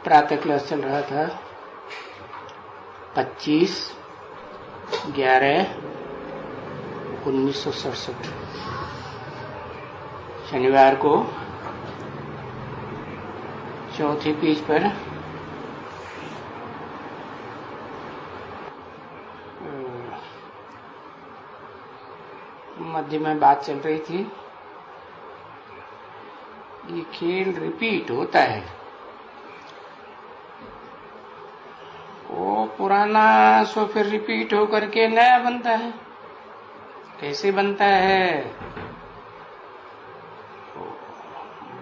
प्रातः क्लास चल रहा था 25/11/1967 शनिवार को चौथी पेज पर मध्य में बात चल रही थी। ये खेल रिपीट होता है। वो पुराना सो फिर रिपीट होकर के नया बनता है। कैसे बनता है?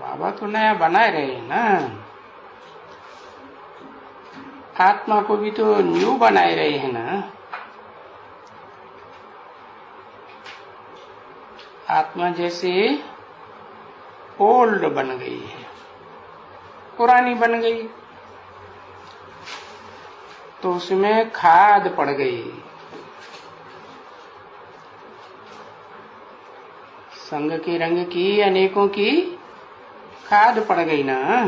बाबा तो नया बनाए रहे हैं ना। आत्मा को भी तो न्यू बनाए रहे हैं ना। आत्मा जैसे ओल्ड बन गई है, पुरानी बन गई, तो उसमें खाद पड़ गई। संग के रंग की अनेकों की खाद पड़ गई ना।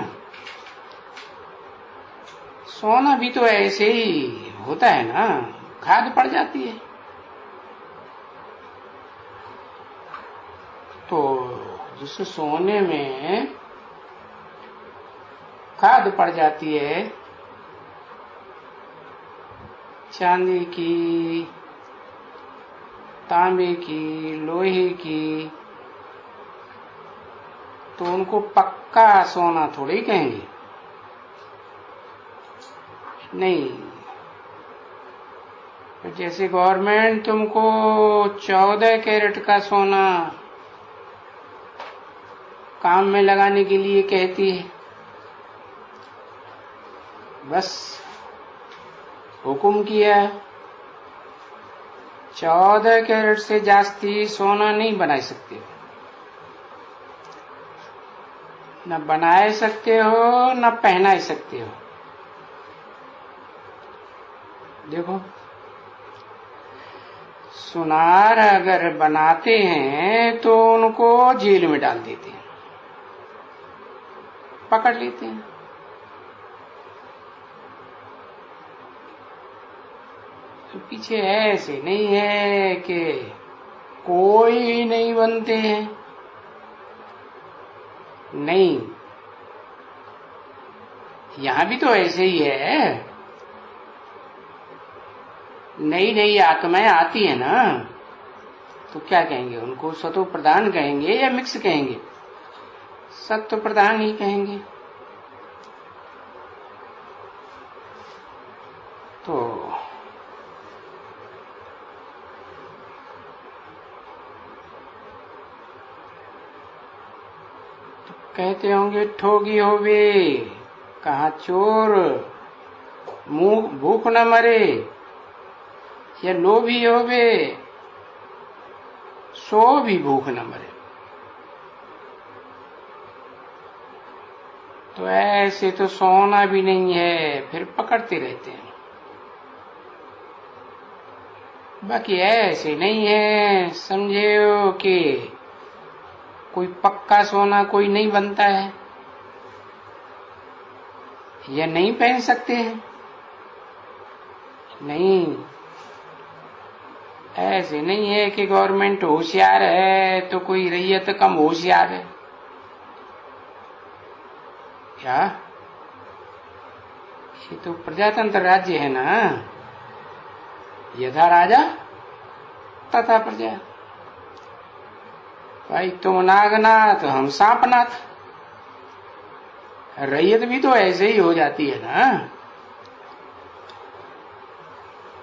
सोना भी तो ऐसे ही होता है ना, खाद पड़ जाती है। तो जिस सोने में खाद पड़ जाती है, चांदी की, तांबे की, लोहे की, तो उनको पक्का सोना थोड़ी कहेंगे। नहीं, जैसे गवर्नमेंट तुमको 14 कैरेट का सोना काम में लगाने के लिए कहती है, बस हुकुम किया 14 कैरेट से जास्ती सोना नहीं बना सकते। न बना सकते हो न पहना सकते हो। देखो, सुनार अगर बनाते हैं तो उनको जेल में डाल देते हैं, पकड़ लेते हैं। तो पीछे ऐसे नहीं है कि कोई नहीं बनते हैं। नहीं, यहां भी तो ऐसे ही है। नई नई आत्माएं आती है ना, तो क्या कहेंगे उनको? सत्व प्रधान कहेंगे या मिक्स कहेंगे? सत्व प्रधान ही कहेंगे। तो कहते होंगे ठोगी होवे कहाँ चोर, मुंह भूख न मरे, या लोभी होवे सो भी भूख न मरे। तो ऐसे तो सोना भी नहीं है, फिर पकड़ते रहते हैं। बाकी ऐसे नहीं है, समझे हो कि कोई पक्का सोना कोई नहीं बनता है, या नहीं पहन सकते हैं। नहीं, ऐसे नहीं है कि गवर्नमेंट होशियार है तो कोई रैयत कम होशियार है। क्या? ये तो प्रजातंत्र राज्य है ना। यथा राजा तथा प्रजा। भाई तुम नागनाथ, हम सांपनाथ। रैयत भी तो ऐसे ही हो जाती है ना।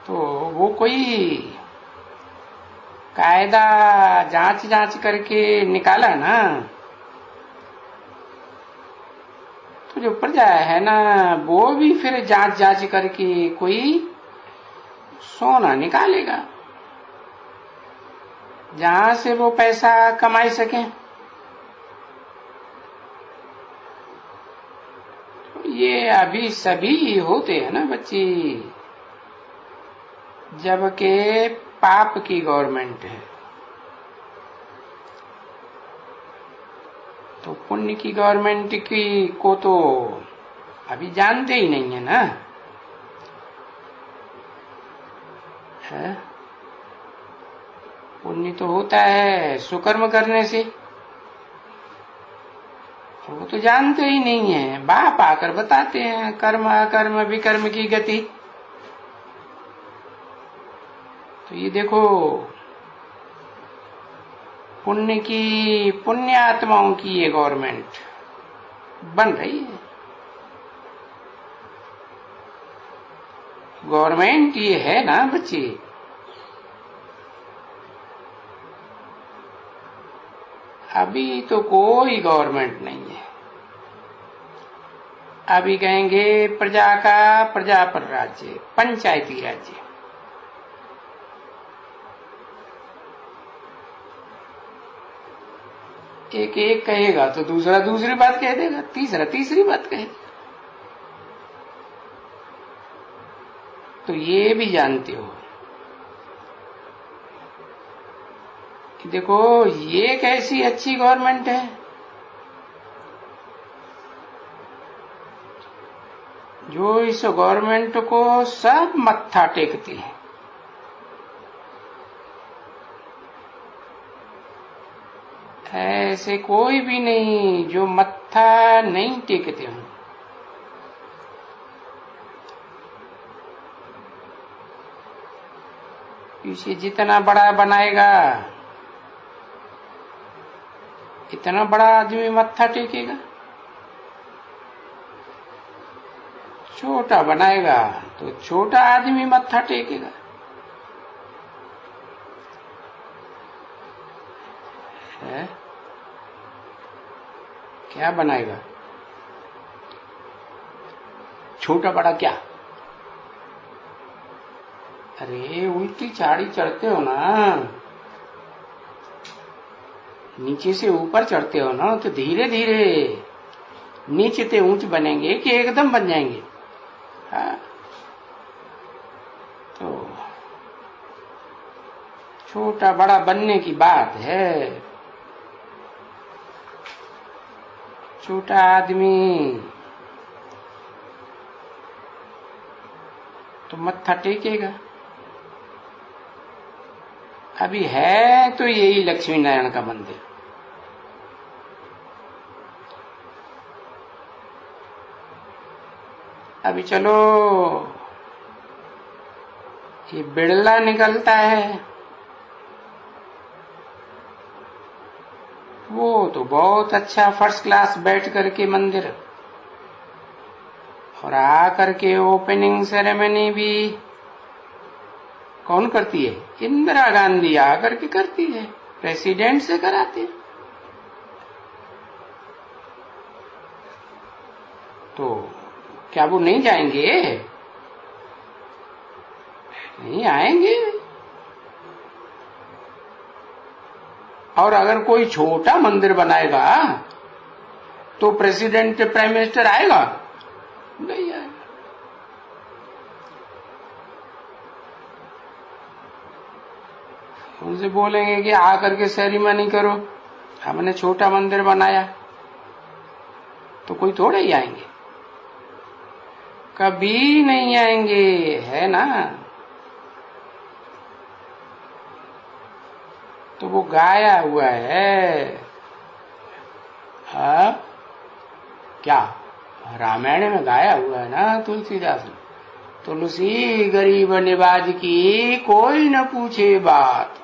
तो वो कोई कायदा जांच जांच करके निकाला ना। तो जो प्रजा है ना, वो भी फिर जांच जांच करके कोई सोना निकालेगा जहां से वो पैसा कमाई सके। तो ये अभी सभी होते हैं ना बच्ची, जबकि पाप की गवर्नमेंट है। तो पुण्य की गवर्नमेंट की को तो अभी जानते ही नहीं है ना। है पुण्य तो होता है सुकर्म करने से, वो तो जानते ही नहीं है। बाप आकर बताते हैं कर्म अकर्म विकर्म की गति। तो ये देखो पुण्य आत्माओं की ये गवर्नमेंट बन रही है। गवर्नमेंट ये है ना बच्चे। अभी तो कोई गवर्नमेंट नहीं है। अभी कहेंगे प्रजा का प्रजा पर राज्य, पंचायती राज्य। एक एक कहेगा तो दूसरा दूसरी बात कह देगा, तीसरा तीसरी बात कहेगा। तो ये भी जानते हो कि देखो ये कैसी अच्छी गवर्नमेंट है, जो इस गवर्नमेंट को सब मत्था टेकते हैं। ऐसे कोई भी नहीं जो मत्था नहीं टेकते हों। इसे जितना बड़ा बनाएगा इतना बड़ा आदमी मत्था टेकेगा, छोटा बनाएगा तो छोटा आदमी मत्था टेकेगा। है? क्या बनाएगा? छोटा बड़ा क्या? अरे उल्टी चाड़ी चढ़ते हो ना, नीचे से ऊपर चढ़ते हो ना, तो धीरे धीरे नीचे से ऊंच बनेंगे कि एकदम बन जाएंगे। हाँ? तो छोटा बड़ा बनने की बात है। छोटा आदमी तो मत्था टेकेगा। अभी है तो यही लक्ष्मी नारायण का मंदिर। अभी चलो ये बिड़ला निकलता है, वो तो बहुत अच्छा फर्स्ट क्लास बैठ करके मंदिर, और आकर के ओपनिंग सेरेमनी भी कौन करती है? इंदिरा गांधी आकर के करती है, प्रेसिडेंट से कराते हैं। तो क्या वो नहीं जाएंगे? नहीं आएंगे। और अगर कोई छोटा मंदिर बनाएगा तो प्रेसिडेंट प्राइम मिनिस्टर आएगा? नहीं आएगा। उनसे बोलेंगे कि आकर के सेरेमनी करो, हमने छोटा मंदिर बनाया, तो कोई थोड़े ही आएंगे, कभी नहीं आएंगे, है ना। तो वो गाया हुआ है। हाँ क्या रामायण में गाया हुआ है ना तुलसीदास ने, तुलसी गरीब निवाज की कोई न पूछे बात।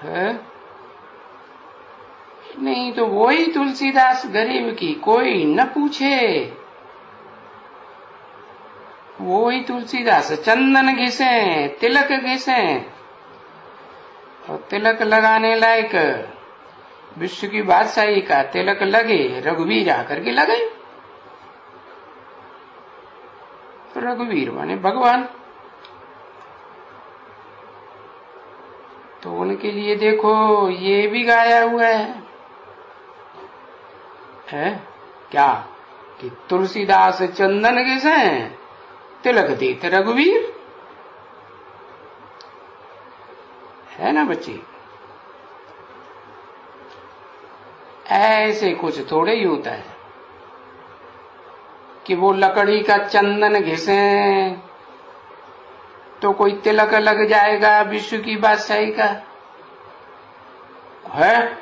है? नहीं तो वही तुलसीदास गरीब की कोई न पूछे, वही तुलसीदास चंदन घिसे तिलक घिसे, और तिलक लगाने लायक विश्व की बादशाही का तिलक लगे, रघुवीर आकर के लगे। रघुवीर माने भगवान। तो उनके लिए देखो ये भी गाया हुआ है क्या कि तुलसीदास चंदन घिसे तिलक देते रघुवीर, है ना बच्चे। ऐसे कुछ थोड़े ही होता है कि वो लकड़ी का चंदन घिसे तो कोई तिलक लग जाएगा विश्व की बादशाही का है।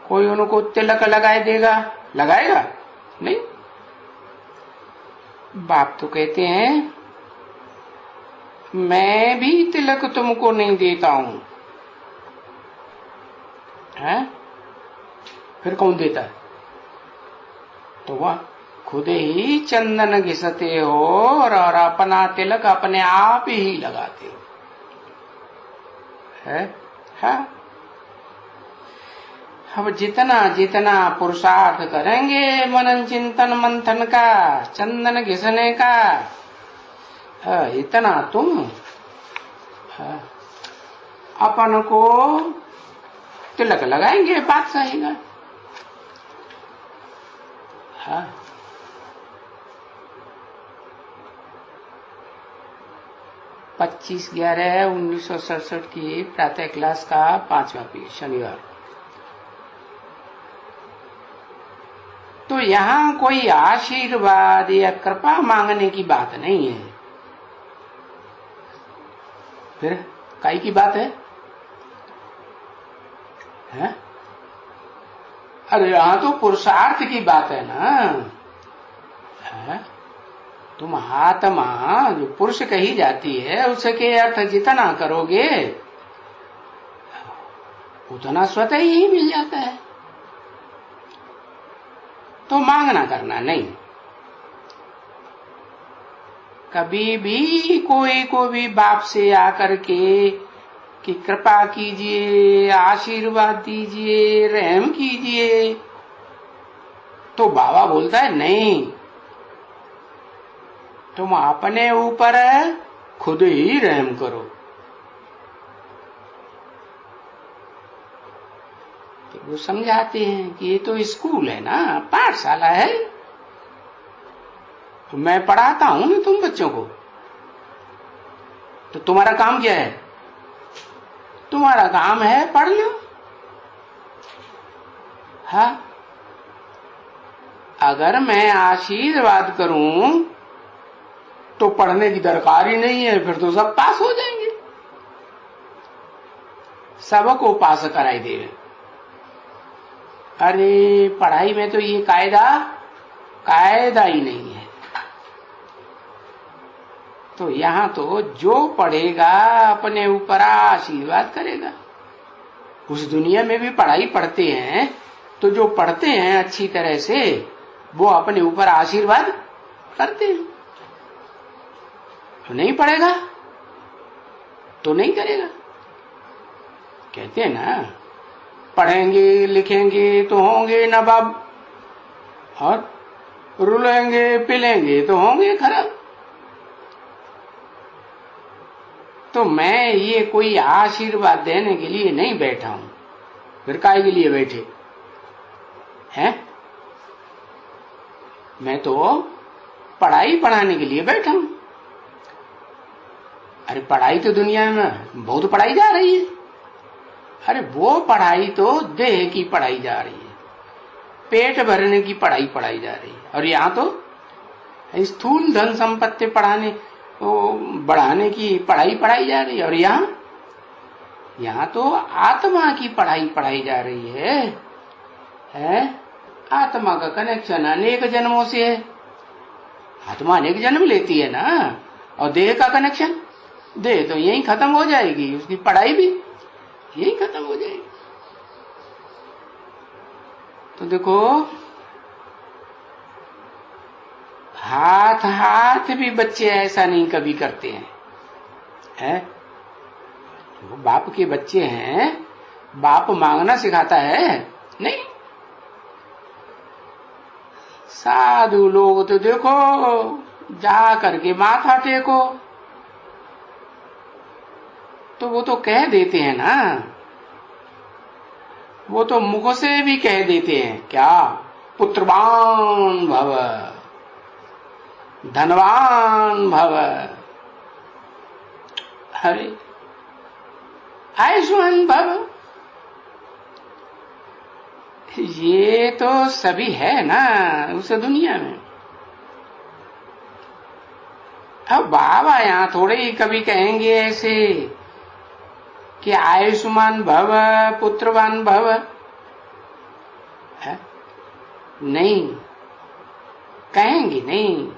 कोई उनको तिलक लगाए देगा, लगाएगा नहीं। बाप तो कहते हैं मैं भी तिलक तुमको नहीं देता हूं, है? फिर कौन देता है? तो वह खुद ही चंदन घिसते हो और अपना तिलक अपने आप ही लगाते हो, है? हाँ। अब जितना जितना पुरुषार्थ करेंगे मनन चिंतन मंथन का, चंदन घिसने का, इतना तुम अपन को तिलक लगाएंगे बादशाही का। हाँ। 25/11/1967 की प्रातः क्लास का 5वां पीरियड शनिवार। तो यहाँ कोई आशीर्वाद या कृपा मांगने की बात नहीं है। फिर काई की बात है? हैं? अरे यहाँ तो पुरुषार्थ की बात है ना। है? तुम आत्मा जो पुरुष कही जाती है उसके अर्थ जितना करोगे उतना स्वतः ही मिल जाता है। तो मांगना करना नहीं। कभी भी कोई को भी बाप से आकर के कि कृपा कीजिए, आशीर्वाद दीजिए, रहम कीजिए, तो बाबा बोलता है नहीं, तुम अपने ऊपर खुद ही रहम करो। तो वो समझाते हैं कि ये तो स्कूल है ना, पाठशाला है, तो मैं पढ़ाता हूं ना तुम बच्चों को। तो तुम्हारा काम क्या है? तुम्हारा काम है पढ़ना। हाँ, अगर मैं आशीर्वाद करूं तो पढ़ने की दरकार ही नहीं है, फिर तो सब पास हो जाएंगे, सबको पास कराई देवे। अरे पढ़ाई में तो ये कायदा ही नहीं है। तो यहाँ तो जो पढ़ेगा अपने ऊपर आशीर्वाद करेगा। उस दुनिया में भी पढ़ाई पढ़ते हैं तो जो पढ़ते हैं अच्छी तरह से वो अपने ऊपर आशीर्वाद करते हैं। तो नहीं पढ़ेगा तो नहीं करेगा। कहते हैं ना, पढ़ेंगे लिखेंगे तो होंगे नवाब और रुलेंगे पिलेंगे तो होंगे खराब। तो मैं ये कोई आशीर्वाद देने के लिए नहीं बैठा हूं, फिर काहे के लिए बैठे हैं? मैं तो पढ़ाई पढ़ाने के लिए बैठा हूं। अरे पढ़ाई तो दुनिया में बहुत पढ़ाई जा रही है। अरे वो पढ़ाई तो देह की पढ़ाई जा रही है, पेट भरने की पढ़ाई पढ़ाई जा रही है। और यहाँ तो स्थूल धन संपत्ति बढ़ाने की पढ़ाई पढ़ाई जा रही है। और यहाँ तो आत्मा की पढ़ाई पढ़ाई जा रही है? आत्मा का कनेक्शन अनेक जन्मों से है। आत्मा अनेक जन्म लेती है ना। और देह का कनेक्शन, देह तो यही खत्म हो जाएगी, उसकी पढ़ाई भी यही खत्म हो जाएगी। तो देखो, हाथ भी बच्चे ऐसा नहीं कभी करते हैं। वो बाप के बच्चे हैं, बाप मांगना सिखाता है नहीं। साधु लोग तो देखो जा करके माथा टेको, तो वो तो कह देते हैं ना, वो तो मुख से भी कह देते हैं क्या, पुत्रवान भव, धनवान भव, अरे आयुष्मान भव। ये तो सभी है ना उस दुनिया में। अब बाबा यहाँ थोड़े ही कभी कहेंगे ऐसे कि आयुष्मान भव पुत्रवान भव है? नहीं कहेंगे नहीं।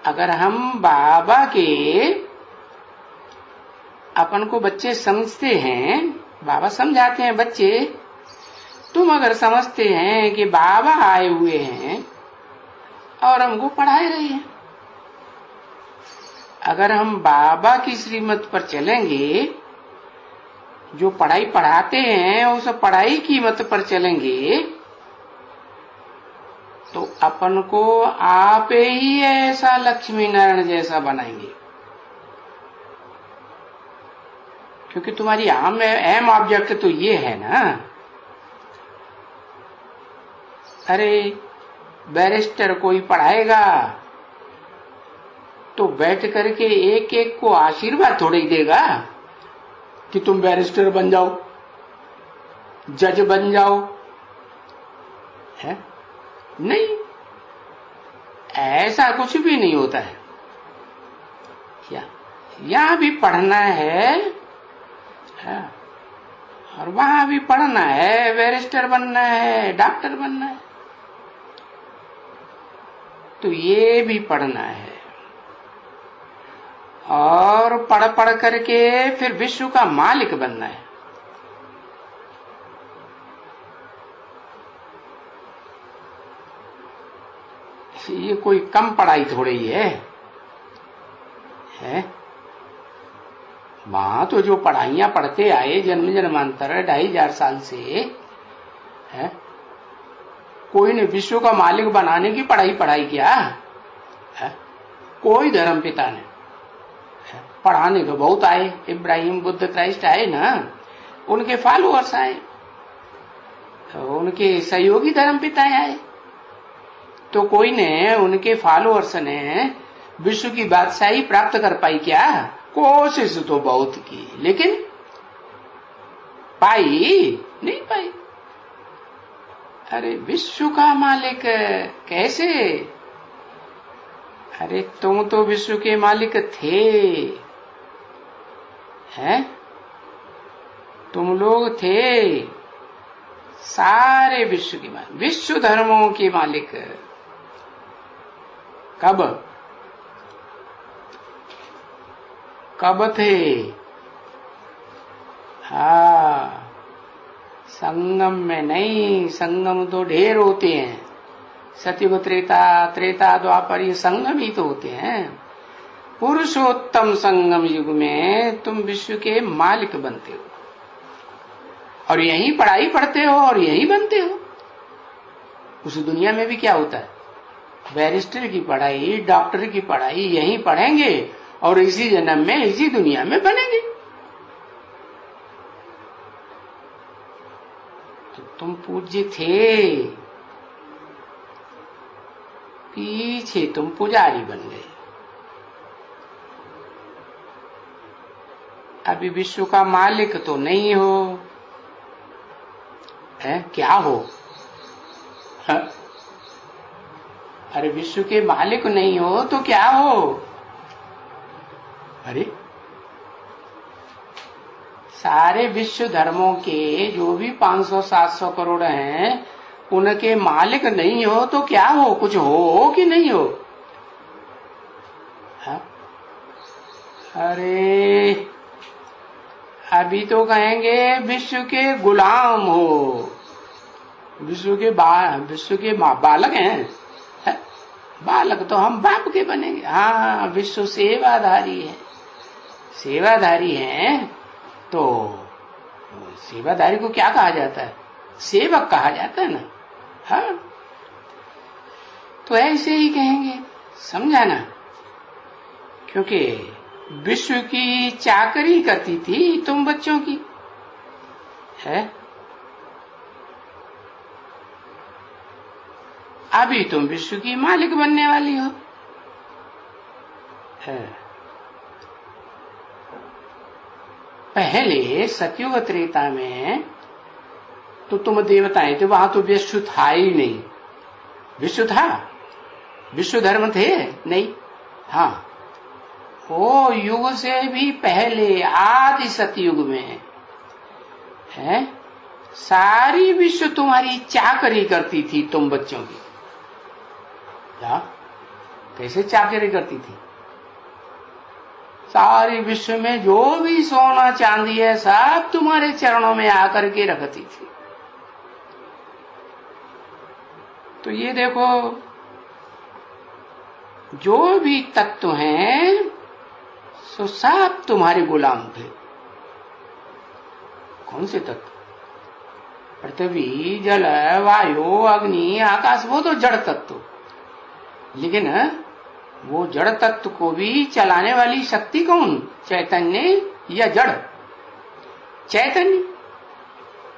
अगर हम बाबा के अपन को बच्चे समझते हैं, बाबा समझाते हैं बच्चे, तुम अगर समझते हैं कि बाबा आए हुए हैं और हमको पढ़ाए रहे हैं, अगर हम बाबा की श्रीमत पर चलेंगे, जो पढ़ाई पढ़ाते हैं उस पढ़ाई की मत पर चलेंगे, तो अपन को आप ही ऐसा लक्ष्मी नारायण जैसा बनाएंगे। क्योंकि तुम्हारी अहम ऑब्जेक्ट तो ये है ना। अरे बैरिस्टर कोई पढ़ाएगा तो बैठ करके एक एक को आशीर्वाद थोड़ी देगा कि तुम बैरिस्टर बन जाओ, जज बन जाओ, है? नहीं, ऐसा कुछ भी नहीं होता है। यहां भी पढ़ना है और वहां भी पढ़ना है, बैरिस्टर बनना है, डॉक्टर बनना है, तो ये भी पढ़ना है। और पढ़ पढ़ करके फिर विश्व का मालिक बनना है। ये कोई कम पढ़ाई थोड़ी है? वहां तो जो पढ़ाइयां पढ़ते आए जन्म जन्मांतर 2500 साल से है, कोई ने विश्व का मालिक बनाने की पढ़ाई किया है? कोई धर्म पिता ने। पढ़ाने तो बहुत आए, इब्राहिम बुद्ध क्राइस्ट आए ना, उनके फॉलोअर्स आए, तो उनके सहयोगी धर्म पिताएं आए, तो कोई ने उनके फॉलोअर्स ने विश्व की बादशाही प्राप्त कर पाई क्या? कोशिश तो बहुत की, लेकिन पाई नहीं पाई। अरे विश्व का मालिक कैसे? अरे तुम तो विश्व के मालिक थे, हैं? तुम लोग थे सारे विश्व के मालिक, विश्व धर्मों के मालिक। कब थे? हाँ, संगम में नहीं, संगम तो ढेर होते हैं, सतयुग त्रेता द्वापर, ये संगम ही तो होते हैं। पुरुषोत्तम संगम युग में तुम विश्व के मालिक बनते हो और यहीं पढ़ाई पढ़ते हो और यहीं बनते हो। उस दुनिया में भी क्या होता है? बैरिस्टर की पढ़ाई, डॉक्टर की पढ़ाई यहीं पढ़ेंगे और इसी जन्म में इसी दुनिया में बनेंगे। तो तुम पूज्य थे, पीछे तुम पुजारी बन गए। अभी विश्व का मालिक तो नहीं हो, है? क्या हो? है? अरे विश्व के मालिक नहीं हो तो क्या हो? अरे सारे विश्व धर्मों के जो भी 500-700 करोड़ हैं, उनके मालिक नहीं हो तो क्या हो? कुछ हो कि नहीं हो? है? अरे अभी तो कहेंगे विश्व के गुलाम हो, विश्व के बालक हैं, है? बालक तो हम बाप के बनेंगे। हाँ, विश्व सेवाधारी है, सेवाधारी हैं, तो सेवाधारी को क्या कहा जाता है? सेवक कहा जाता है ना। हाँ, तो ऐसे ही कहेंगे, समझा ना? क्योंकि विश्व की चाकरी करती थी तुम बच्चों की, है? अभी तुम विश्व की मालिक बनने वाली हो, है? पहले सतयुग त्रेता में तो तुम देवताएं थे, वहां तो विश्व था ही नहीं। विश्व था? विश्व धर्म थे? नहीं। हाँ, वो युग से भी पहले आदि सतयुग में है, सारी विश्व तुम्हारी चाकरी करती थी, तुम बच्चों की। क्या? कैसे चाकरी करती थी? सारी विश्व में जो भी सोना चांदी है सब तुम्हारे चरणों में आकर के रखती थी। तो ये देखो, जो भी तत्व हैं सो सब तुम्हारे गुलाम थे। कौन से तत्व? पृथ्वी, जल, वायु, अग्नि, आकाश, वो तो जड़ तत्व। लेकिन वो जड़ तत्व को भी चलाने वाली शक्ति कौन? चैतन्य या जड़? चैतन्य।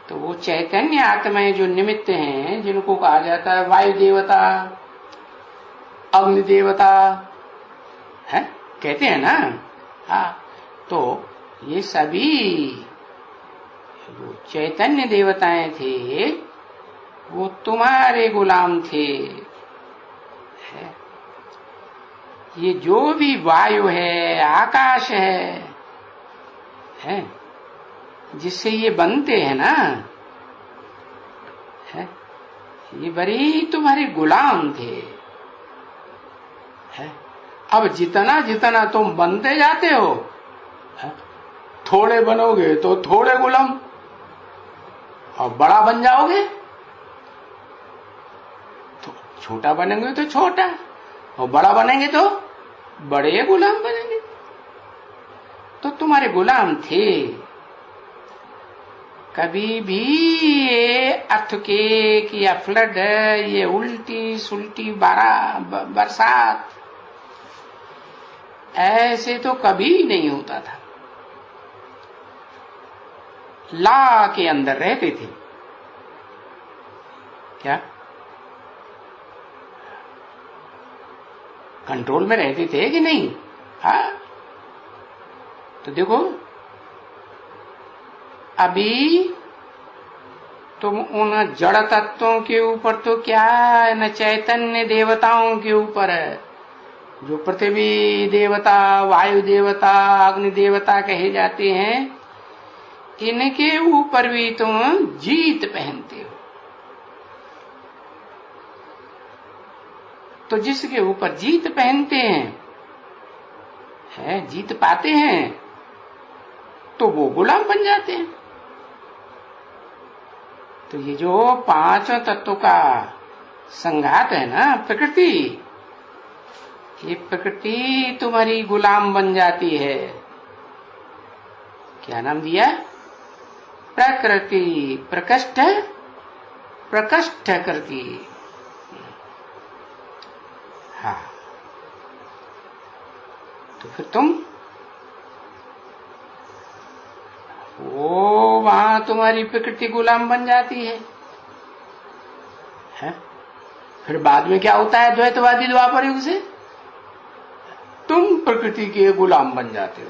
तो वो चैतन्य आत्माएं जो निमित्त हैं, जिनको कहा जाता है वायु देवता, अग्नि देवता है, कहते हैं ना। हाँ, तो ये सभी जो चैतन्य देवताएं थे वो तुम्हारे गुलाम थे। है? ये जो भी वायु है, आकाश है, जिससे ये बनते हैं ना, है, ये बड़ी तुम्हारे गुलाम थे। है? अब जितना जितना तुम बनते जाते हो, है? थोड़े बनोगे तो थोड़े गुलाम, और बड़ा बन जाओगे तो छोटा बनेंगे तो छोटा, और बड़ा बनेंगे तो बड़े गुलाम बनेंगे। तो तुम्हारे गुलाम थे। कभी भी ये अर्थक्वेक या फ्लड, ये उल्टी सुल्टी बरसात, ऐसे तो कभी नहीं होता था। ला के अंदर रहते थे। क्या? कंट्रोल में रहते थे कि नहीं? हाँ, तो देखो, अभी तुम उन जड़ तत्वों के ऊपर तो क्या है न, चैतन्य देवताओं के ऊपर है, जो पृथ्वी देवता, वायु देवता, अग्नि देवता कहे जाते हैं, इनके ऊपर भी तुम जीत पहनते हो। तो जिसके ऊपर जीत पहनते हैं, है, जीत पाते हैं, तो वो गुलाम बन जाते हैं। तो ये जो पांचों तत्वों का संघात है ना, प्रकृति, ये प्रकृति तुम्हारी गुलाम बन जाती है। क्या नाम दिया? प्रकृति। प्रकृष्ट प्रकृष्ट करती। हाँ, तो फिर तुम वो वहां तुम्हारी प्रकृति गुलाम बन जाती है। फिर बाद में क्या होता है? द्वैतवादी द्वापर युग से तुम प्रकृति के गुलाम बन जाते हो।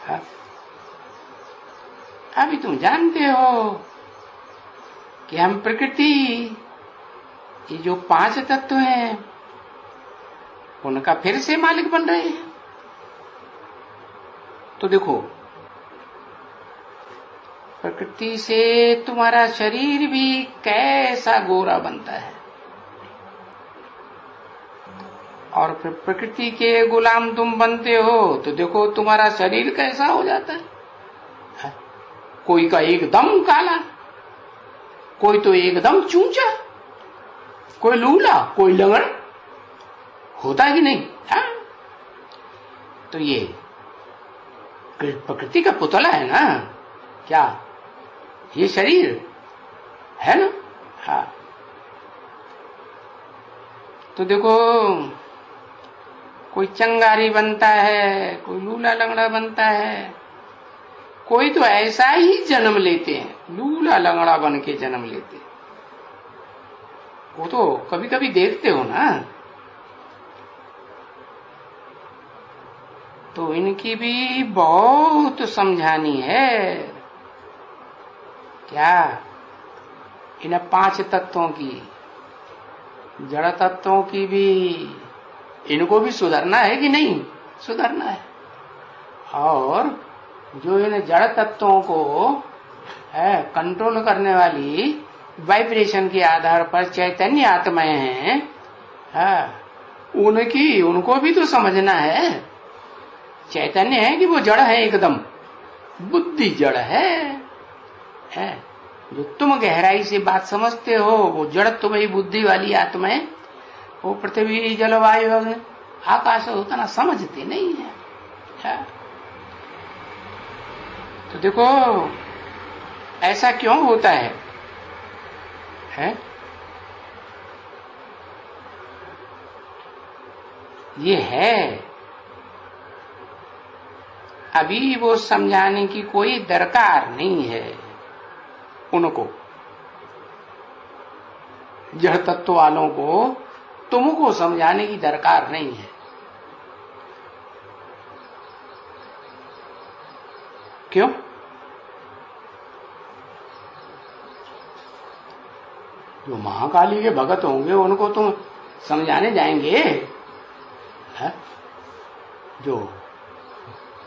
हाँ? अभी तुम जानते हो कि हम प्रकृति, ये जो पांच तत्व हैं, उनका फिर से मालिक बन रहे हैं। तो देखो, प्रकृति से तुम्हारा शरीर भी कैसा गोरा बनता है, और फिर प्रकृति के गुलाम तुम बनते हो तो देखो तुम्हारा शरीर कैसा हो जाता है। कोई का एकदम काला, कोई तो एकदम चूंचा, कोई लूला, कोई लंगड़, होता है कि नहीं? हाँ? तो ये प्रकृति का पुतला है ना, क्या ये शरीर है ना? हाँ, तो देखो, कोई चंगारी बनता है, कोई लूला लंगड़ा बनता है, कोई तो ऐसा ही जन्म लेते हैं, लूला लंगड़ा बन के जन्म लेते हैं। वो तो कभी कभी देखते हो ना, तो इनकी भी बहुत समझानी है। क्या इन 5 तत्वों की, जड़ तत्वों की भी, इनको भी सुधरना है कि नहीं? सुधरना है। और जो इन जड़ तत्वों को है कंट्रोल करने वाली वाइब्रेशन के आधार पर चैतन्य आत्माएं हैं, उनको भी तो समझना है। चैतन्य है कि वो जड़ है, एकदम बुद्धि जड़ है। जो तुम गहराई से बात समझते हो वो जड़ तुम्हारी बुद्धि वाली आत्माएं, वो पृथ्वी जलवायु आकाश उतना समझते नहीं है। तो देखो ऐसा क्यों होता है? ये है अभी वो समझाने की कोई दरकार नहीं है उनको, जड़ तत्व वालों को तुमको समझाने की दरकार नहीं है। क्यों? जो महाकाली के भगत होंगे उनको तुम समझाने जाएंगे? है? जो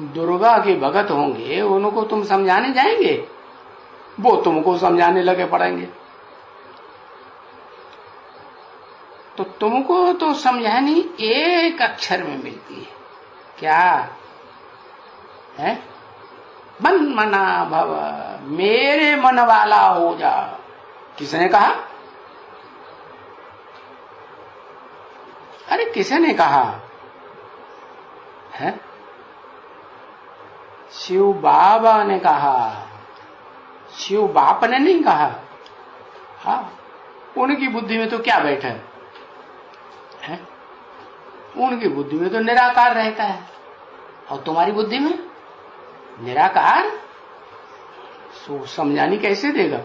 दुर्गा के भगत होंगे उनको तुम समझाने जाएंगे? वो तुमको समझाने लगे पड़ेंगे। तो तुमको तो समझानी एक अक्षर में मिलती है। क्या है? मन मना भव, मेरे मन वाला हो जा। किसने कहा? अरे किसने कहा है? शिव बाबा ने कहा, शिव बाप ने नहीं कहा। हाँ, उनकी बुद्धि में तो क्या बैठा है? उनकी बुद्धि में तो निराकार रहता है, और तुम्हारी बुद्धि में निराकार समझानी कैसे देगा?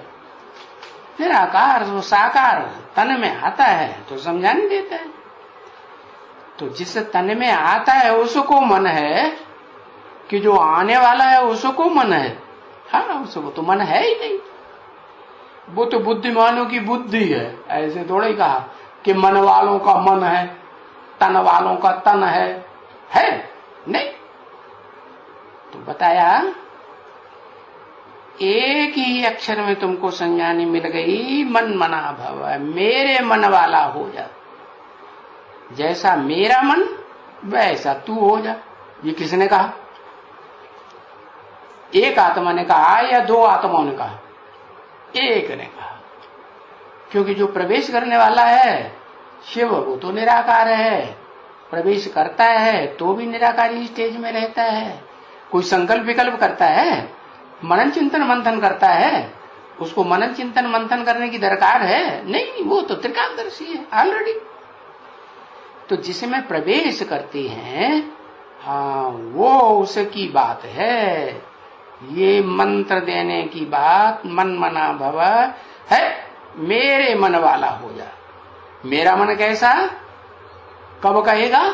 निराकार जो साकार तन में आता है तो समझानी देता है। तो जिस तन में आता है उसको मन है, कि जो आने वाला है उसको मन है? हाँ, उसको तो मन है ही नहीं। वो तो बुद्धिमानों की बुद्धि है। ऐसे थोड़ा ही कहा कि मन वालों का मन है, तन वालों का तन है नहीं। तो बताया एक ही अक्षर में तुमको संज्ञानी मिल गई, मन मना भव, मेरे मन वाला हो जा। जैसा मेरा मन वैसा तू हो जा। ये किसने कहा? एक आत्मा ने कहा या 2 आत्माओं ने कहा? एक ने कहा। क्योंकि जो प्रवेश करने वाला है शिव, वो तो निराकार है। प्रवेश करता है तो भी निराकारी स्टेज में रहता है। कोई संकल्प विकल्प करता है, मनन चिंतन मंथन करता है, उसको मनन चिंतन मंथन करने की दरकार है नहीं। वो तो त्रिकालदर्शी है ऑलरेडी। तो जिसमें प्रवेश करते हैं, हाँ, वो उसकी बात है। ये मंत्र देने की बात, मन मना भव है, मेरे मन वाला हो जा। मेरा मन कैसा? कब कहेगा?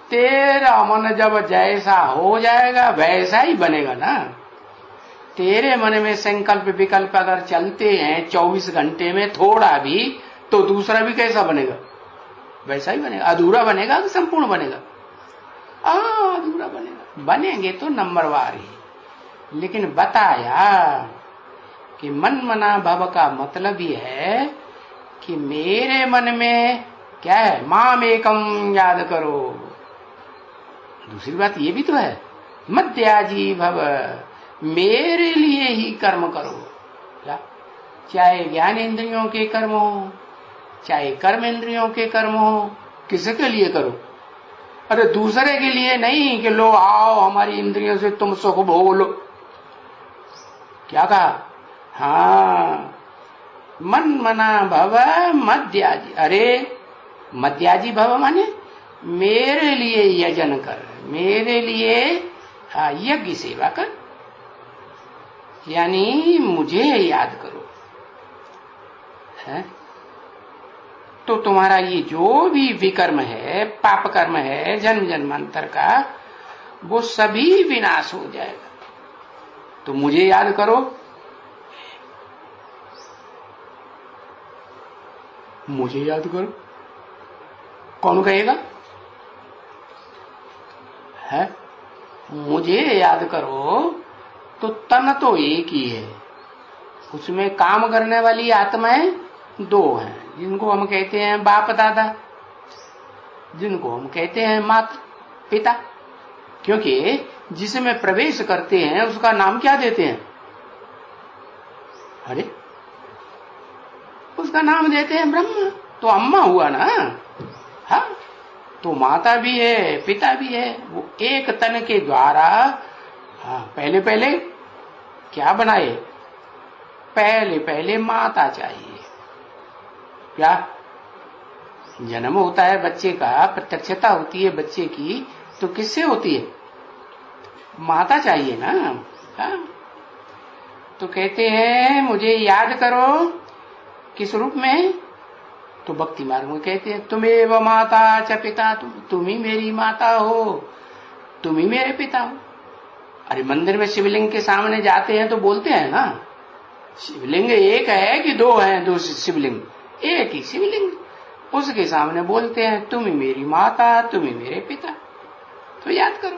तेरा मन जब जैसा हो जाएगा वैसा ही बनेगा ना। तेरे मन में संकल्प विकल्प अगर चलते हैं 24 घंटे में थोड़ा भी, तो दूसरा भी कैसा बनेगा? वैसा ही बनेगा। अधूरा बनेगा कि संपूर्ण बनेगा? अधूरा बनेगा। बनेंगे तो नंबरवार ही। लेकिन बताया कि मन मना भव का मतलब ये है कि मेरे मन में क्या है? माम एकम याद करो। दूसरी बात ये भी तो है, मध्याजी भव, मेरे लिए ही कर्म करो। क्या? चाहे ज्ञान इंद्रियों के कर्म हो, चाहे कर्म इंद्रियों के कर्म हो, किसके लिए करो? अरे दूसरे के लिए नहीं कि लो आओ हमारी इंद्रियों से तुम सुख भोग लो। क्या कहा? हाँ, मन मना भव मध्याजी। अरे मध्याजी भव माने मेरे लिए यजन कर, मेरे लिए यज्ञ सेवा कर, यानी मुझे याद करो। है? तो तुम्हारा ये जो भी विकर्म है, पाप कर्म है जन्म जन्मांतर का, वो सभी विनाश हो जाएगा। तो मुझे याद करो, मुझे याद करो, कौन कहेगा? है मुझे याद करो तो तन तो एक ही है, उसमें काम करने वाली आत्माएं दो हैं, जिनको हम कहते हैं बाप दादा, जिनको हम कहते हैं माता पिता। क्योंकि जिसमें प्रवेश करते हैं उसका नाम क्या देते हैं? अरे उसका नाम देते हैं ब्रह्म। तो अम्मा हुआ ना, हाँ, तो माता भी है पिता भी है। वो एक तन के द्वारा, हाँ, पहले पहले क्या बनाए? पहले पहले माता चाहिए। क्या जन्म होता है बच्चे का, प्रत्यक्षता होती है बच्चे की, तो किससे होती है? माता चाहिए ना। हाँ? तो कहते हैं मुझे याद करो, किस रूप में? तो भक्ति मार्ग में कहते हैं तुमेव माता च पिता, तुम ही मेरी माता हो, तुम ही मेरे पिता हो। अरे मंदिर में शिवलिंग के सामने जाते हैं तो बोलते हैं ना, शिवलिंग एक है कि दो हैं? दो शिवलिंग, एक ही शिवलिंग। उसके सामने बोलते हैं तुम ही मेरी माता, तुम ही मेरे पिता। तो याद करो।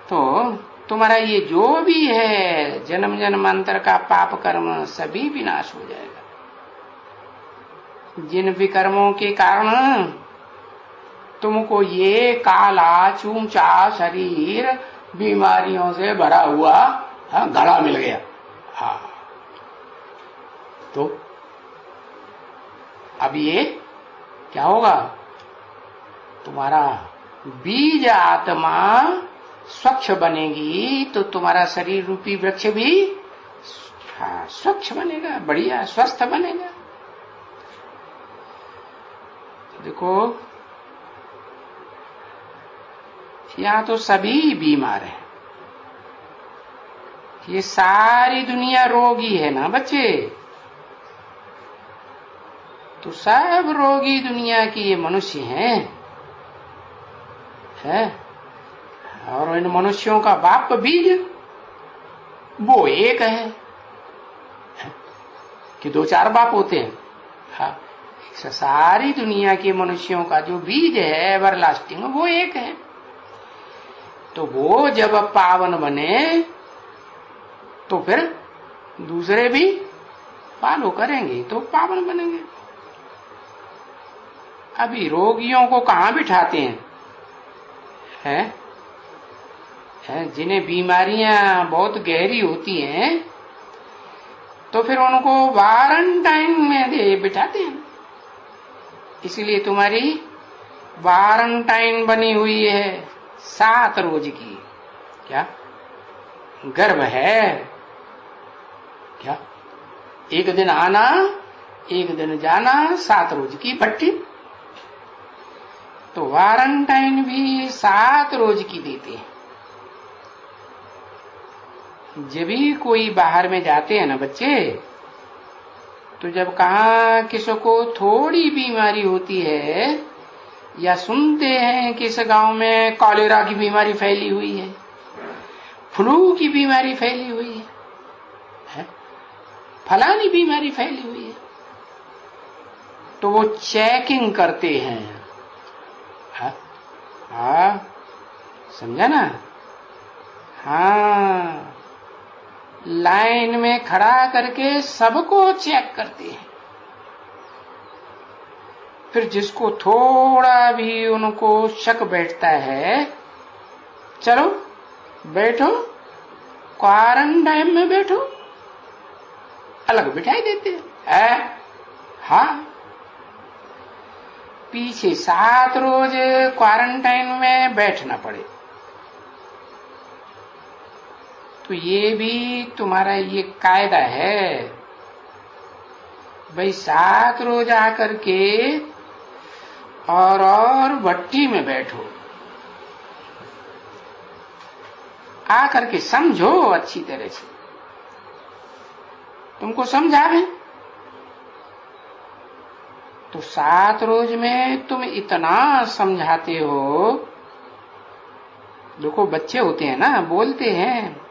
तो तुम्हारा ये जो भी है जन्म जन्मांतर का पाप कर्म सभी विनाश हो जाएगा। जिन विकर्मों के कारण तुमको ये काला चूचा शरीर बीमारियों से भरा हुआ, हाँ, गला मिल गया। हाँ, तो अब ये क्या होगा? तुम्हारा बीज आत्मा स्वच्छ बनेगी तो तुम्हारा शरीर रूपी वृक्ष भी, हाँ, स्वच्छ बनेगा, बढ़िया स्वस्थ बनेगा। देखो यहाँ तो सभी बीमार हैं, ये सारी दुनिया रोगी है ना बच्चे। तो सब रोगी दुनिया की ये मनुष्य हैं, है? और इन मनुष्यों का बाप बीज वो एक है कि दो चार बाप होते हैं? हाँ, सारी दुनिया के मनुष्यों का जो बीज है एवरलास्टिंग, वो एक है। तो वो जब पावन बने तो फिर दूसरे भी फॉलो करेंगे तो पावन बनेंगे। अभी रोगियों को कहाँ बिठाते हैं? है जिन्हें बीमारियां बहुत गहरी होती हैं तो फिर उनको क्वारंटाइन में बिठाते हैं। इसलिए तुम्हारी क्वारंटाइन बनी हुई है 7 रोज की। क्या गर्भ है? क्या एक दिन आना एक दिन जाना, 7 रोज की भट्टी। तो क्वारंटाइन भी 7 रोज की देते हैं। जब भी कोई बाहर में जाते हैं ना बच्चे, तो जब कहा किसी को थोड़ी बीमारी होती है या सुनते हैं कि इस गांव में कॉलेरा की बीमारी फैली हुई है, फ्लू की बीमारी फैली हुई है, फलानी बीमारी फैली हुई है, तो वो चेकिंग करते हैं। हाँ, समझा ना? हाँ, लाइन में खड़ा करके सबको चेक करते हैं। फिर जिसको थोड़ा भी उनको शक बैठता है, चलो बैठो, क्वारंटाइन में बैठो, अलग बिठाई देते हैं। हाँ, पीछे 7 रोज क्वारंटाइन में बैठना पड़े। तो ये भी तुम्हारा ये कायदा है भाई, 7 रोज आकर के और भट्टी में बैठो, आकर के समझो अच्छी तरह से, तुमको समझावे। तो 7 रोज में तुम इतना समझाते हो। देखो बच्चे होते हैं ना, बोलते हैं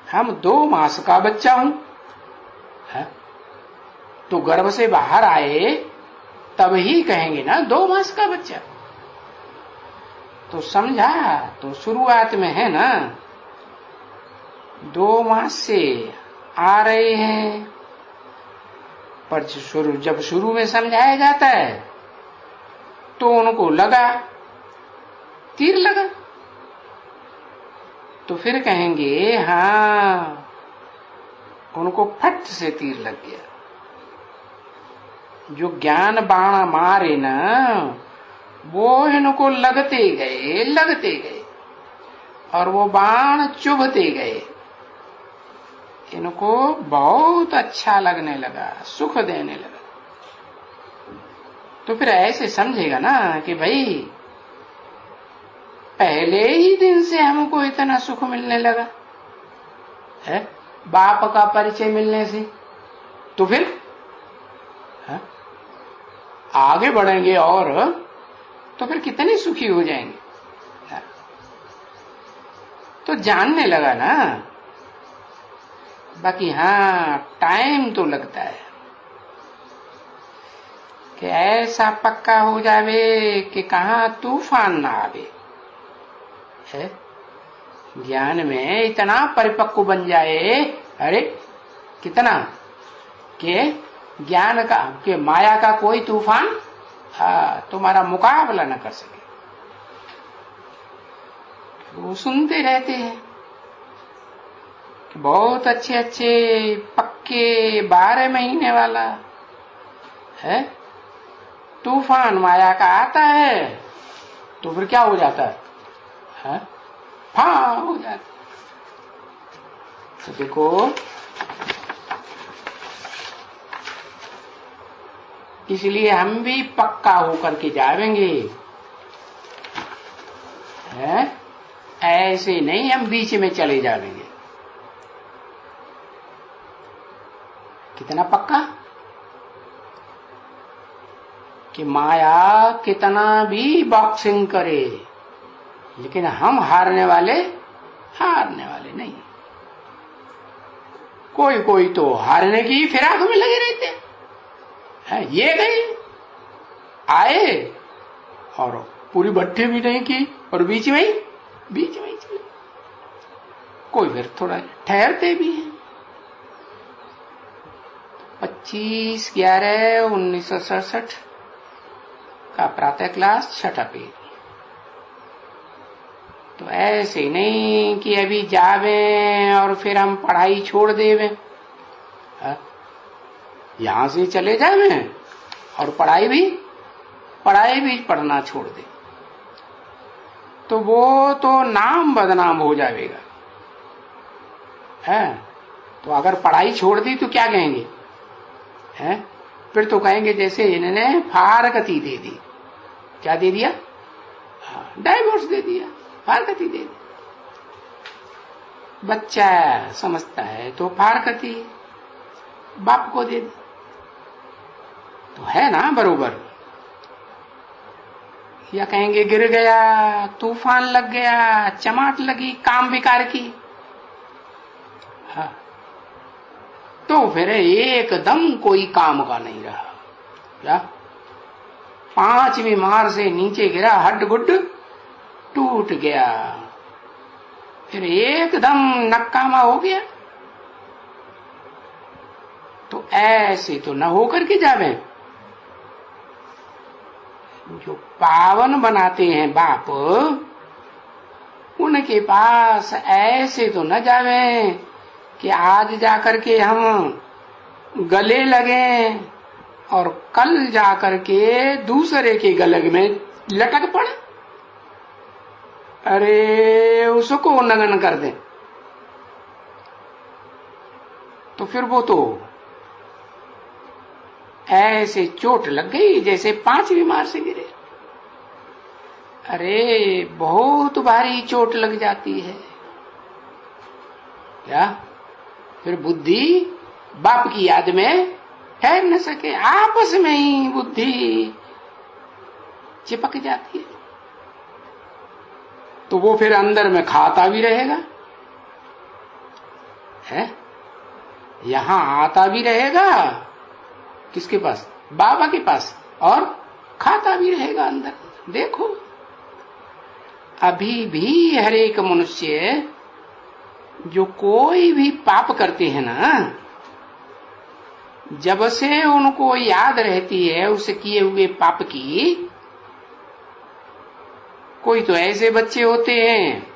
हम 2 मास का बच्चा हूं, है? तो गर्भ से बाहर आए तब ही कहेंगे ना 2 मास का बच्चा। तो समझा, तो शुरुआत में है ना 2 मास से आ रहे हैं, पर जब शुरू में समझाया जाता है तो उनको लगा, तीर लगा, तो फिर कहेंगे हाँ, उनको फट से तीर लग गया। जो ज्ञान बाण मारे ना वो इनको लगते गए और वो बाण चुभते गए। इनको बहुत अच्छा लगने लगा, सुख देने लगा। तो फिर ऐसे समझेगा ना कि भाई पहले ही दिन से हमको इतना सुख मिलने लगा है, बाप का परिचय मिलने से। तो फिर है? आगे बढ़ेंगे और तो फिर कितने सुखी हो जाएंगे। है? तो जानने लगा ना। बाकी हाँ, टाइम तो लगता है कि ऐसा पक्का हो जावे कि कहाँ तूफान ना आवे है। ज्ञान में इतना परिपक्व बन जाए, अरे कितना कि ज्ञान का कि माया का कोई तूफान तुम्हारा मुकाबला न कर सके। वो सुनते रहते हैं कि बहुत अच्छे अच्छे पक्के 12 महीने वाला है तूफान माया का आता है, तो फिर क्या हो जाता है? हाँ हो जाता। तो देखो इसलिए हम भी पक्का होकर के जाएंगे, है? ऐसे नहीं हम बीच में चले जाएंगे। कितना पक्का कि माया कितना भी बॉक्सिंग करे, लेकिन हम हारने वाले नहीं। कोई तो हारने की फिराक में लगे रहते हैं। ये गए आए और पूरी भट्टी भी नहीं की और बीच में ही चले। कोई फिर थोड़ा ठहरते भी हैं। 25/11/1967 का प्रातः क्लास 6ठा पेज। तो ऐसे नहीं कि अभी जावे और फिर हम पढ़ाई छोड़ देवे, यहां से चले जावे और पढ़ाई भी पढ़ना छोड़ दे, तो वो तो नाम बदनाम हो जाएगा है। तो अगर पढ़ाई छोड़ दी तो क्या कहेंगे है? फिर तो कहेंगे जैसे इन्होंने फारकती दे दी। क्या दे दिया? डाइवोर्स दे दिया, फारकती दे दी। बच्चा समझता है तो फारकती बाप को दे दी, तो है ना बरोबर। या कहेंगे गिर गया, तूफान लग गया, चमाट लगी, काम बेकार की। हाँ, तो फिर एकदम कोई काम का नहीं रहा। क्या 5वीं मार से नीचे गिरा, हड्ड गुड्ड टूट गया, फिर एकदम नकामा हो गया। तो ऐसे तो न होकर के जावे। जो पावन बनाते हैं बाप, उनके पास ऐसे तो न जावे कि आज जाकर के हम गले लगे और कल जाकर के दूसरे के गले में लटक पड़े, अरे उसको नगन कर दे। तो फिर वो तो ऐसे चोट लग गई जैसे 5वीं मार से गिरे। अरे बहुत भारी चोट लग जाती है। क्या फिर बुद्धि बाप की याद में ठहर न सके, आपस में ही बुद्धि चिपक जाती है। तो वो फिर अंदर में खाता भी रहेगा है, यहां आता भी रहेगा किसके पास? बाबा के पास, और खाता भी रहेगा अंदर। देखो अभी भी हर एक मनुष्य जो कोई भी पाप करते हैं ना, जब से उनको याद रहती है उसे किए हुए पाप की, कोई तो ऐसे बच्चे होते हैं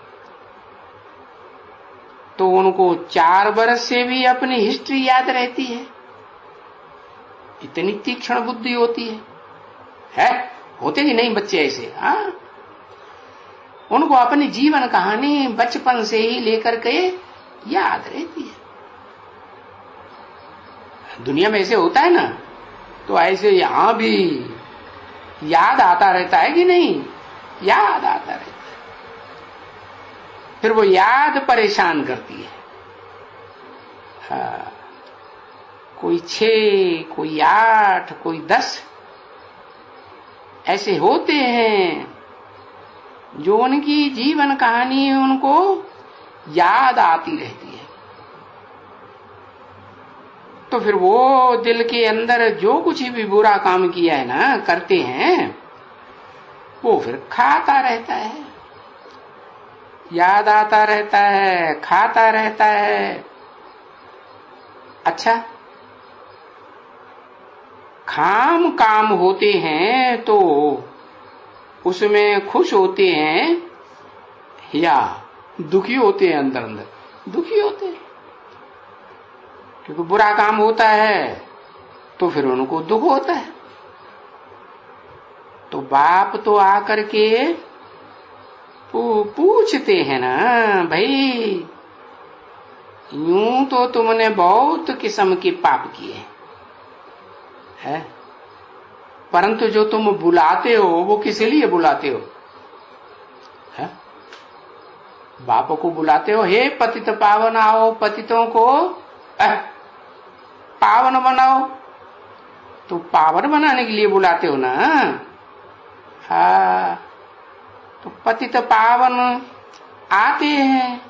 तो उनको 4 वर्ष से भी अपनी हिस्ट्री याद रहती है, इतनी तीक्ष्ण बुद्धि होती है? होते ही नहीं बच्चे ऐसे? हाँ, उनको अपनी जीवन कहानी बचपन से ही लेकर के याद रहती है। दुनिया में ऐसे होता है ना, तो ऐसे यहां भी याद आता रहता है कि नहीं? याद आता रहता है। फिर वो याद परेशान करती है। हाँ, कोई 6, कोई 8, कोई 10 ऐसे होते हैं जो उनकी जीवन कहानी उनको याद आती रहती है। तो फिर वो दिल के अंदर जो कुछ भी बुरा काम किया है ना, करते हैं, वो फिर खाता रहता है, याद आता रहता है, खाता रहता है। अच्छा, काम काम होते हैं तो उसमें खुश होते हैं या दुखी होते हैं? अंदर अंदर दुखी होते हैं, क्योंकि बुरा काम होता है तो फिर उनको दुख होता है। तो बाप तो आकर के पूछते हैं ना, भाई यूं तो तुमने बहुत किस्म के पाप किए हैं, परंतु जो तुम बुलाते हो वो किस लिए बुलाते हो? है? बाप को बुलाते हो, हे पतित पावन आओ, पतितों को पावन बनाओ। तो पावन बनाने के लिए बुलाते हो ना। हाँ, तो पतित पावन आते हैं,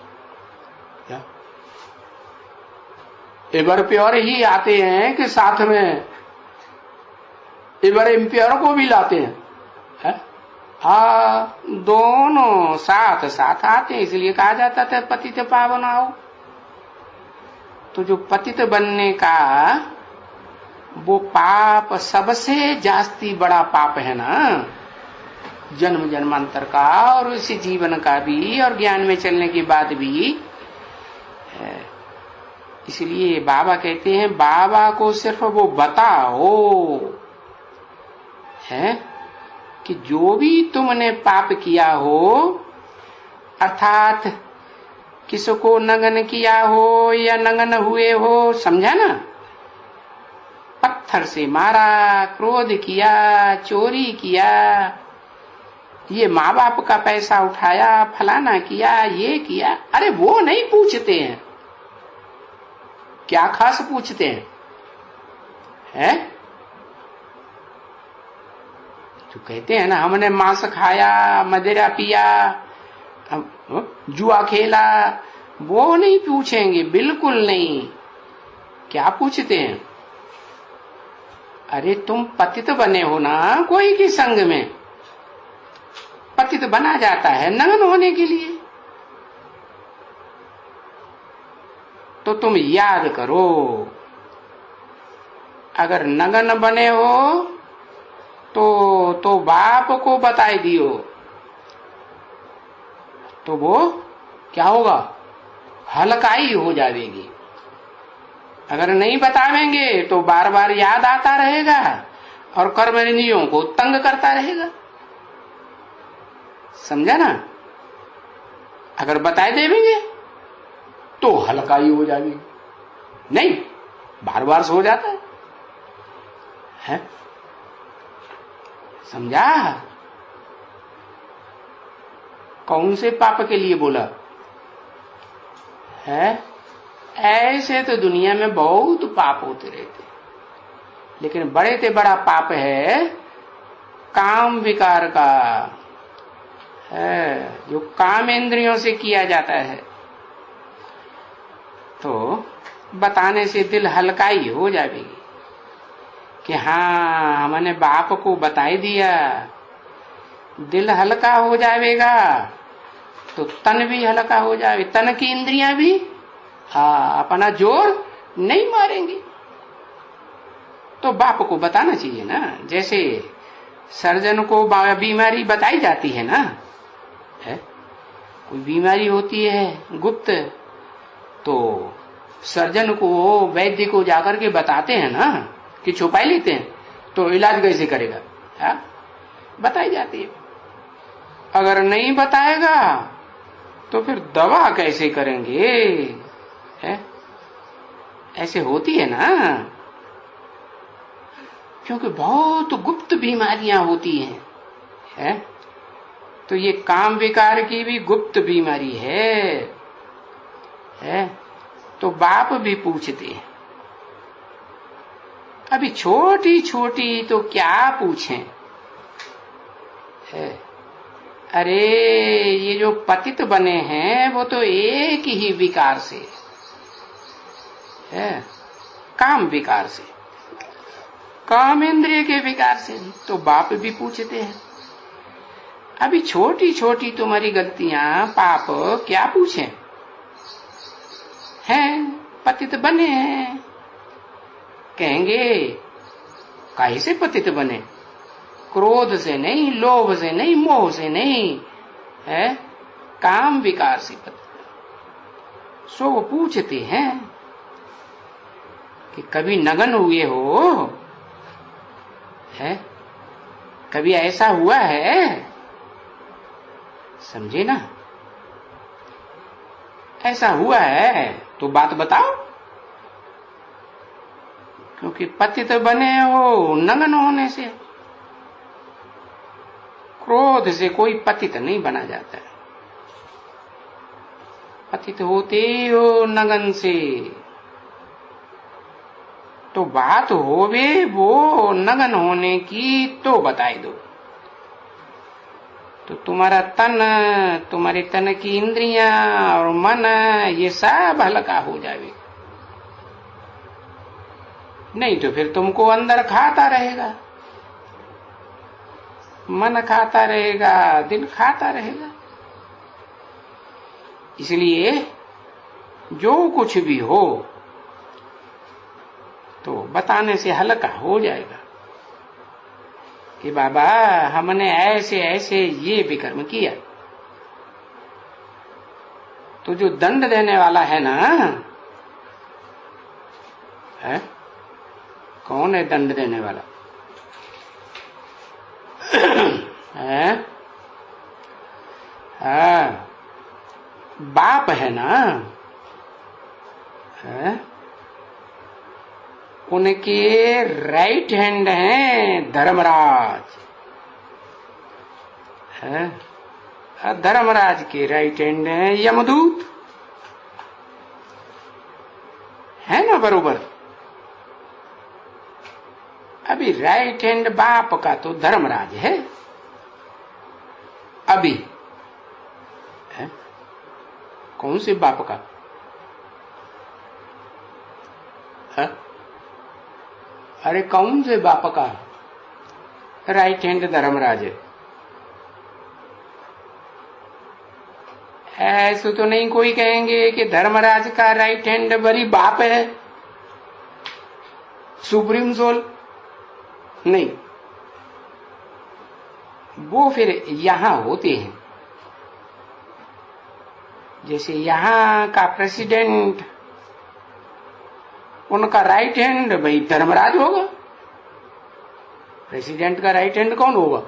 एवर प्योर ही आते हैं कि साथ में एवर इम्प्योर को भी लाते हैं? हाँ, दोनों साथ साथ आते हैं, इसलिए कहा जाता था पतित पावन आओ। तो जो पतित बनने का वो पाप सबसे जास्ती बड़ा पाप है ना, जन्म जन्मांतर का और इसी जीवन का भी, और ज्ञान में चलने के बाद भी। इसलिए बाबा कहते हैं, बाबा को सिर्फ वो बताओ है कि जो भी तुमने पाप किया हो, अर्थात किसको नंगन किया हो या नंगन हुए हो, समझा ना? पत्थर से मारा, क्रोध किया, चोरी किया, ये माँ बाप का पैसा उठाया, फलाना किया, ये किया, अरे वो नहीं पूछते हैं। क्या खास पूछते हैं? है? जो कहते हैं ना, हमने मांस खाया, मदिरा पिया, जुआ खेला, वो नहीं पूछेंगे, बिल्कुल नहीं। क्या पूछते हैं? अरे तुम पतित बने हो ना कोई के संग में, पतित बना जाता है नंगन होने के लिए, तो तुम याद करो, अगर नंगन बने हो तो बाप को बताए दियो, तो वो क्या होगा? हलकाई हो जाएगी। अगर नहीं बतावेंगे तो बार बार याद आता रहेगा और कर्म इंद्रियों को तंग करता रहेगा। समझा ना? अगर बताए देंगे तो हलकाई हो जाएगी, नहीं बार बार सो जाता है? समझा? कौन से पाप के लिए बोला है? ऐसे तो दुनिया में बहुत पाप होते रहते, लेकिन बड़े से बड़ा पाप है काम विकार का, है जो काम इंद्रियों से किया जाता है। तो बताने से दिल हल्काई हो जाएगी कि हाँ हमने बाप को बता ही दिया, दिल हल्का हो जाएगा तो तन भी हल्का हो जाए, तन की इंद्रियां भी अपना जोर नहीं मारेंगी। तो बाप को बताना चाहिए ना, जैसे सर्जन को बीमारी बताई जाती है ना, है कोई बीमारी होती है गुप्त, तो सर्जन को वैद्य को जाकर के बताते हैं ना कि छुपा लेते हैं, तो इलाज कैसे करेगा, है बताई जाती है। अगर नहीं बताएगा तो फिर दवा कैसे करेंगे, है ऐसे होती है ना, क्योंकि बहुत गुप्त बीमारियां होती हैं, है तो ये काम विकार की भी गुप्त बीमारी है तो बाप भी पूछते हैं। अभी छोटी छोटी तो क्या पूछें, है अरे ये जो पतित बने हैं वो तो एक ही विकार से है, काम विकार से, काम इंद्रिय के विकार से। तो बाप भी पूछते हैं अभी छोटी छोटी तुम्हारी गलतियां पाप क्या पूछें, हैं पतित बने हैं। कहेंगे काहे से पतित बने, क्रोध से नहीं, लोभ से नहीं, मोह से नहीं, है काम विकार से पतित। सो वो पूछते हैं कि कभी नगन हुए हो, है कभी ऐसा हुआ है, समझे ना, ऐसा हुआ है तो बात बताओ, क्योंकि पतित बने हो नगन होने से, क्रोध से कोई पतित नहीं बना जाता है, पतित होते हो नगन से। तो बात होवे वो नगन होने की तो बताई दो, तो तुम्हारा तन, तुम्हारे तन की इंद्रियां और मन ये सब हल्का हो जाएगा, नहीं तो फिर तुमको अंदर खाता रहेगा, मन खाता रहेगा, दिल खाता रहेगा। इसलिए जो कुछ भी हो तो बताने से हल्का हो जाएगा कि बाबा हमने ऐसे ऐसे ये विकर्म किया। तो जो दंड देने वाला है ना, है कौन है दंड देने वाला, है बाप है ना, है उनके राइट हैंड हैं धर्मराज, है धर्मराज के राइट हैंड हैं यमदूत, है ना बरोबर। अभी राइट हैंड बाप का तो धर्मराज है, अभी है कौन से बाप का, है अरे कौन से बाप का राइट हैंड धर्मराज है, ऐसे तो नहीं कोई कहेंगे कि धर्मराज का राइट हैंड बड़ी बाप है, सुप्रीम सोल, नहीं, वो फिर यहां होते हैं। जैसे यहां का प्रेसिडेंट, उनका राइट हैंड भाई धर्मराज होगा, प्रेसिडेंट का राइट हैंड कौन होगा,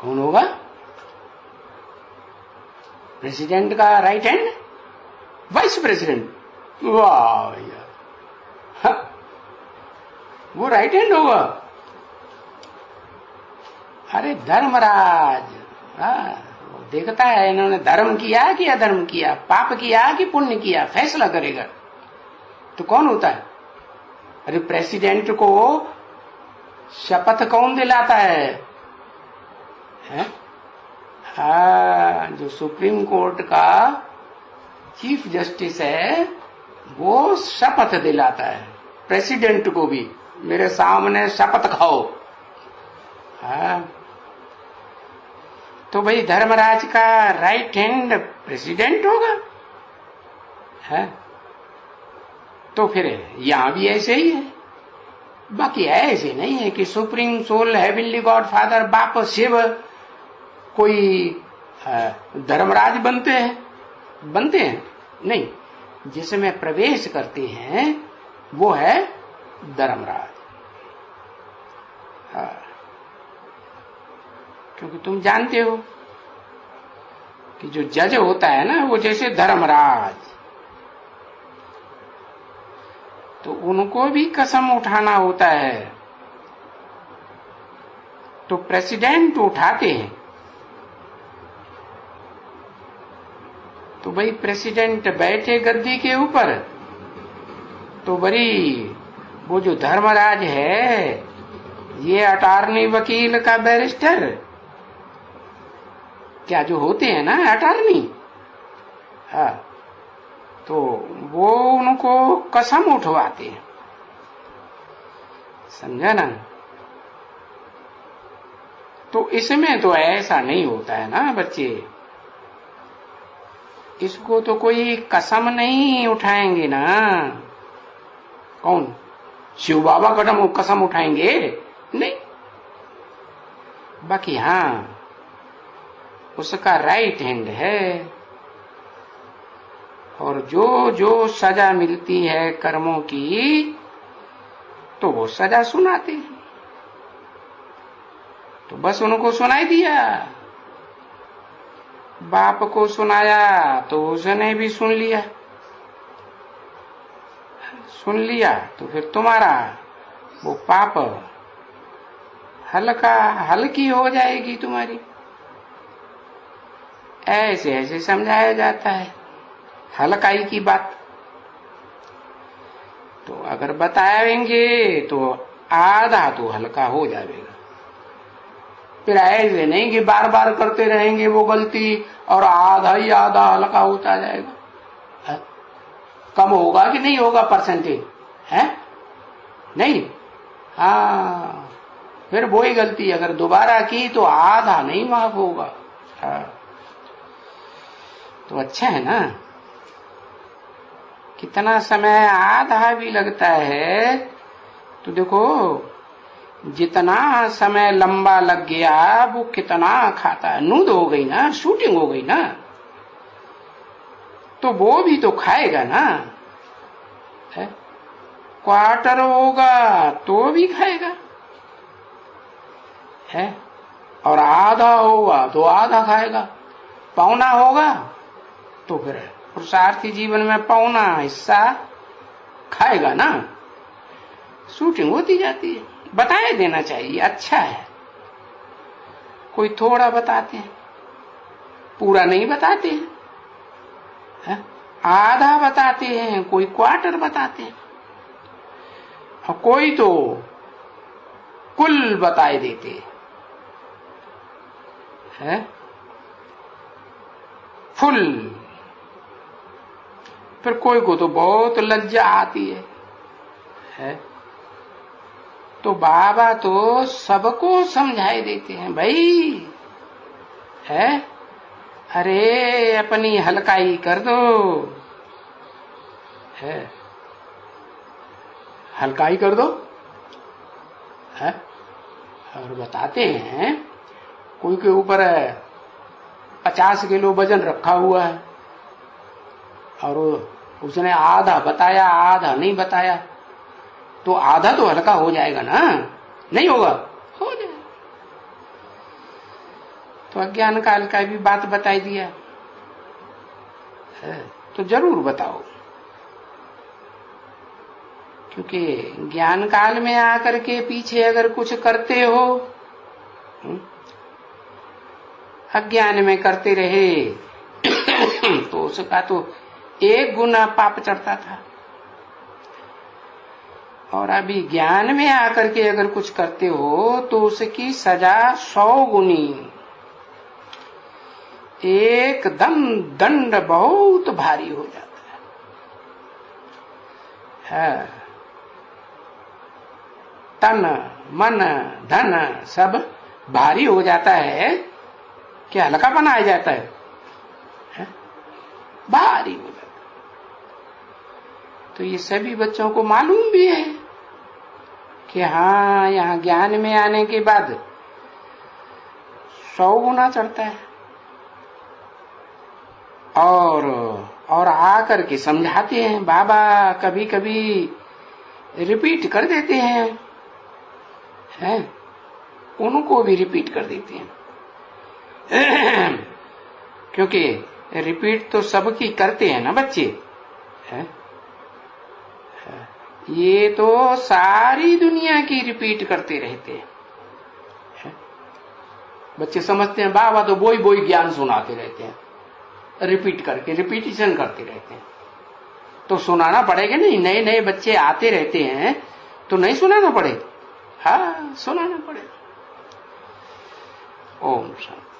कौन होगा प्रेसिडेंट का राइट हैंड, वाइस प्रेसिडेंट, वाह यार, वो राइट हैंड होगा। अरे धर्मराज, देखता है इन्होंने धर्म किया कि अधर्म किया, पाप किया कि पुण्य किया, फैसला करेगा। तो कौन होता है, अरे प्रेसिडेंट को शपथ कौन दिलाता है, है? जो सुप्रीम कोर्ट का चीफ जस्टिस है वो शपथ दिलाता है प्रेसिडेंट को भी, मेरे सामने शपथ खाओ। तो भाई धर्मराज का राइट हैंड प्रेसिडेंट होगा, है? तो फिर यहां भी ऐसे ही है। बाकी ऐसे नहीं है कि supreme soul heavenly God father बाप शिव कोई धर्मराज बनते हैं नहीं, जिसमें प्रवेश करते हैं वो है धर्मराज। क्योंकि तुम जानते हो कि जो जज होता है ना वो जैसे धर्मराज, तो उनको भी कसम उठाना होता है। तो प्रेसिडेंट उठाते हैं, तो भाई प्रेसिडेंट बैठे गद्दी के ऊपर, तो बड़ी वो जो धर्मराज है ये अटॉर्नी वकील का बैरिस्टर क्या जो होते हैं ना अटॉर्नी, तो वो उनको कसम उठवाते हैं, समझा ना? तो इसमें तो ऐसा नहीं होता है ना बच्चे, इसको तो कोई कसम नहीं उठाएंगे ना। कौन? शिव बाबा कसम उठाएंगे? नहीं। बाकी हाँ उसका राइट हैंड है, और जो जो सजा मिलती है कर्मों की तो वो सजा सुनाते हैं। तो बस उनको सुनाई दिया, बाप को सुनाया तो उसने भी सुन लिया, तो फिर तुम्हारा वो पाप हल्की हो जाएगी तुम्हारी। ऐसे ऐसे समझाया जाता है हल्काई की बात। तो अगर बताएंगे तो आधा तो हल्का हो जाएगा, फिर ऐसे नहीं कि बार बार करते रहेंगे वो गलती और आधा ही आधा हल्का होता जाएगा। है? कम होगा कि नहीं होगा परसेंटेज? है नहीं? हाँ, फिर वही गलती अगर दोबारा की तो आधा नहीं माफ होगा। हाँ। तो अच्छा है ना, कितना समय आधा भी लगता है तो देखो जितना समय लंबा लग गया वो कितना खाता है। नूद हो गई ना, शूटिंग हो गई ना, तो वो भी तो खाएगा ना। है? क्वार्टर होगा तो भी खाएगा, है? और आधा होगा तो आधा खाएगा, पौना होगा तो फिर पुरुषार्थी जीवन में पौना हिस्सा खाएगा ना। शूटिंग होती जाती है। बताए देना चाहिए, अच्छा है। कोई थोड़ा बताते हैं, पूरा नहीं बताते हैं, है? आधा बताते हैं, कोई क्वार्टर बताते हैं, और कोई तो कुल बताए देते हैं, फुल। फिर कोई को तो बहुत लज्जा आती है? तो बाबा तो सबको समझाई देते हैं भाई, है? अरे अपनी हल्काई कर दो, है? हल्काई कर दो, है? और बताते हैं कोई के ऊपर 50 किलो वजन रखा हुआ है और उसने आधा बताया आधा नहीं बताया, तो आधा तो हल्का हो जाएगा ना, नहीं होगा? हो जाएगा। तो अज्ञान काल का भी बात बताई दिया है, तो जरूर बताओ, क्योंकि ज्ञान काल में आकर के पीछे अगर कुछ करते हो, अज्ञान में करते रहे तो उसका तो 1 गुना पाप चढ़ता था, और अभी ज्ञान में आकर के अगर कुछ करते हो तो उसकी सजा 100 गुनी एकदम दंड बहुत भारी हो जाता है। तन मन धन सब भारी हो जाता है कि हल्कापन आ जाता है, भारी हो जाता है। तो ये सभी बच्चों को मालूम भी है कि हाँ, यहाँ ज्ञान में आने के बाद 100 गुना चढ़ता है। और आकर के समझाते हैं, बाबा कभी कभी रिपीट कर देते हैं, उनको भी रिपीट कर देते हैं। क्योंकि रिपीट तो सबकी करते हैं ना बच्चे, ये तो सारी दुनिया की रिपीट करते रहते हैं। बच्चे समझते हैं बाबा तो बोई बोई ज्ञान सुनाते रहते हैं, रिपीट करके रिपीटिशन करते रहते हैं। तो सुनाना पड़ेगा नहीं, नए नए बच्चे आते रहते हैं तो नहीं सुनाना पड़ेगा? हाँ, सुनाना पड़ेगा। ओम शांति।